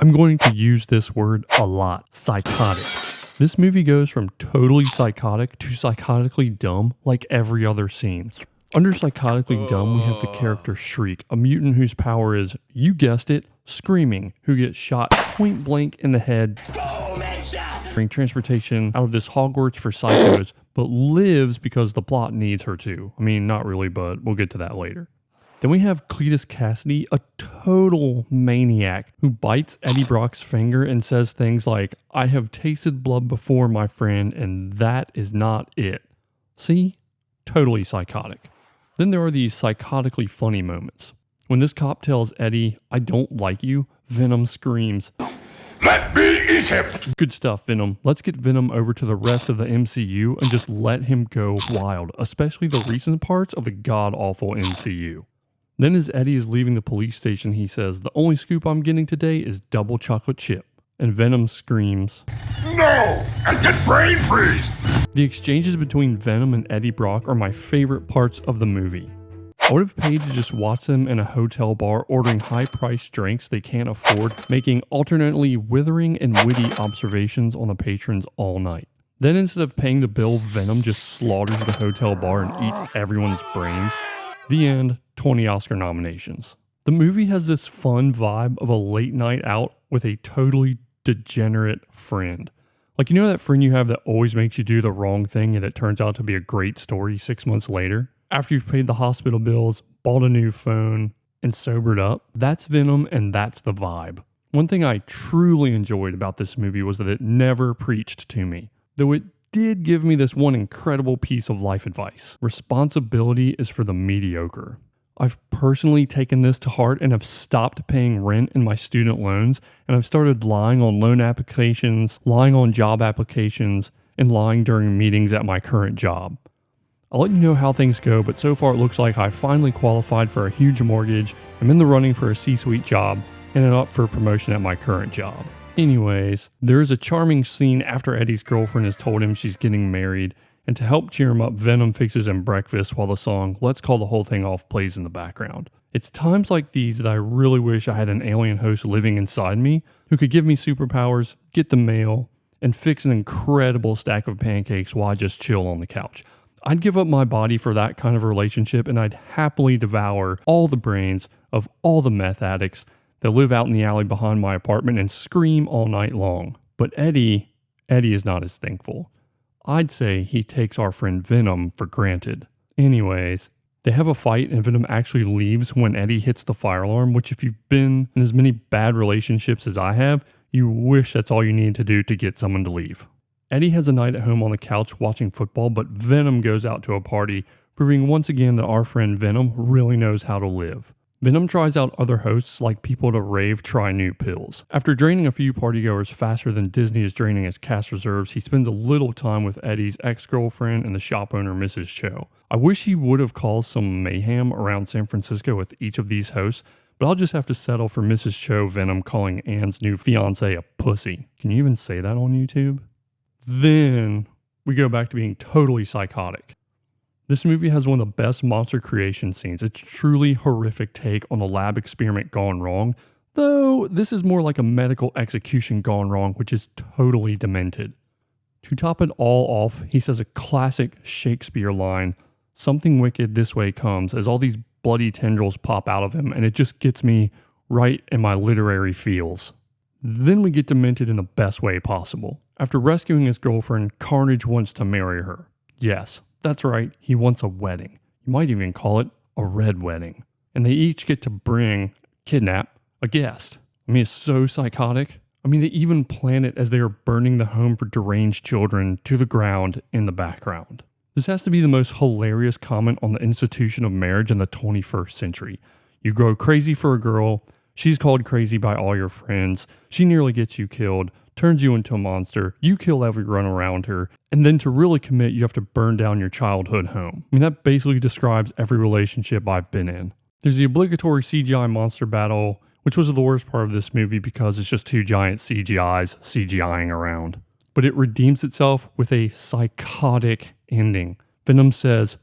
I'm going to use this word a lot. Psychotic. This movie goes from totally psychotic to psychotically dumb like every other scene. Under psychotically dumb, we have the character Shriek, a mutant whose power is, you guessed it, screaming, who gets shot point blank in the head during transportation out of this Hogwarts for psychos, but lives because the plot needs her to. I mean, not really, but we'll get to that later. Then we have Cletus Cassidy, a total maniac who bites Eddie Brock's finger and says things like, I have tasted blood before, my friend, and that is not it. See? Totally psychotic. Then there are these psychotically funny moments. When this cop tells Eddie, I don't like you, Venom screams, let me eat him! Good stuff, Venom. Let's get Venom over to the rest of the MCU and just let him go wild, especially the recent parts of the god-awful MCU. Then as Eddie is leaving the police station, he says, the only scoop I'm getting today is double chocolate chip. And Venom screams, no! And get brain freeze! The exchanges between Venom and Eddie Brock are my favorite parts of the movie. I would have paid to just watch them in a hotel bar ordering high-priced drinks they can't afford, making alternately withering and witty observations on the patrons all night. Then instead of paying the bill, Venom just slaughters the hotel bar and eats everyone's brains. The end, 20 Oscar nominations. The movie has this fun vibe of a late night out with a totally degenerate friend. Like, you know that friend you have that always makes you do the wrong thing and it turns out to be a great story 6 months later? After you've paid the hospital bills, bought a new phone, and sobered up? That's Venom, and that's the vibe. One thing I truly enjoyed about this movie was that it never preached to me, though it did give me this one incredible piece of life advice. Responsibility is for the mediocre. I've personally taken this to heart and have stopped paying rent in my student loans, and I've started lying on loan applications, lying on job applications, and lying during meetings at my current job. I'll let you know how things go, but so far it looks like I finally qualified for a huge mortgage, I'm in the running for a C-suite job, and I'm up for promotion at my current job. Anyways, there is a charming scene after Eddie's girlfriend has told him she's getting married, and to help cheer him up, Venom fixes him breakfast while the song Let's Call the Whole Thing Off plays in the background. It's times like these that I really wish I had an alien host living inside me who could give me superpowers, get the mail, and fix an incredible stack of pancakes while I just chill on the couch. I'd give up my body for that kind of relationship, and I'd happily devour all the brains of all the meth addicts that live out in the alley behind my apartment and scream all night long. But Eddie is not as thankful. I'd say he takes our friend Venom for granted. Anyways, they have a fight and Venom actually leaves when Eddie hits the fire alarm, which if you've been in as many bad relationships as I have, you wish that's all you need to do to get someone to leave. Eddie has a night at home on the couch watching football, but Venom goes out to a party, proving once again that our friend Venom really knows how to live. Venom tries out other hosts like people at a rave try new pills. After draining a few partygoers faster than Disney is draining its cast reserves, he spends a little time with Eddie's ex-girlfriend and the shop owner Mrs. Cho. I wish he would have caused some mayhem around San Francisco with each of these hosts, but I'll just have to settle for Mrs. Cho Venom calling Anne's new fiancé a pussy. Can you even say that on YouTube? Then we go back to being totally psychotic. This movie has one of the best monster creation scenes. It's truly horrific take on a lab experiment gone wrong, though this is more like a medical execution gone wrong, which is totally demented. To top it all off, he says a classic Shakespeare line, something wicked this way comes, as all these bloody tendrils pop out of him, and it just gets me right in my literary feels. Then we get demented in the best way possible. After rescuing his girlfriend, Carnage wants to marry her. Yes, that's right, he wants a wedding. You might even call it a red wedding. And they each get to kidnap, a guest. I mean, it's so psychotic. I mean, they even plan it as they are burning the home for deranged children to the ground in the background. This has to be the most hilarious comment on the institution of marriage in the 21st century. You go crazy for a girl, she's called crazy by all your friends, she nearly gets you killed, turns you into a monster, you kill everyone around her, and then to really commit, you have to burn down your childhood home. I mean, that basically describes every relationship I've been in. There's the obligatory CGI monster battle, which was the worst part of this movie because it's just two giant CGIs CGIing around. But it redeems itself with a psychotic ending. Venom says,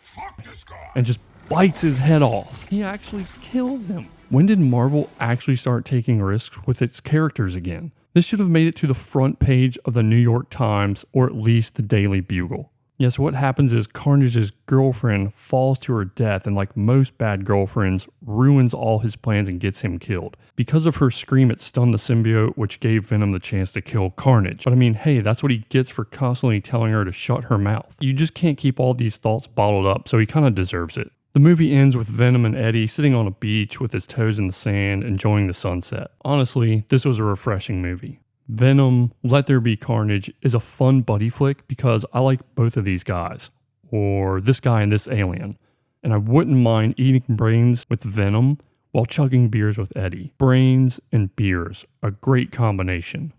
"Fuck this guy," and just bites his head off. He actually kills him. When did Marvel actually start taking risks with its characters again? This should have made it to the front page of the New York Times or at least the Daily Bugle. Yes, what happens is Carnage's girlfriend falls to her death and, like most bad girlfriends, ruins all his plans and gets him killed. Because of her scream, it stunned the symbiote, which gave Venom the chance to kill Carnage. But I mean, hey, that's what he gets for constantly telling her to shut her mouth. You just can't keep all these thoughts bottled up, so he kind of deserves it. The movie ends with Venom and Eddie sitting on a beach with his toes in the sand, enjoying the sunset. Honestly, this was a refreshing movie. Venom, Let There Be Carnage is a fun buddy flick because I like both of these guys, or this guy and this alien, and I wouldn't mind eating brains with Venom while chugging beers with Eddie. Brains and beers, a great combination.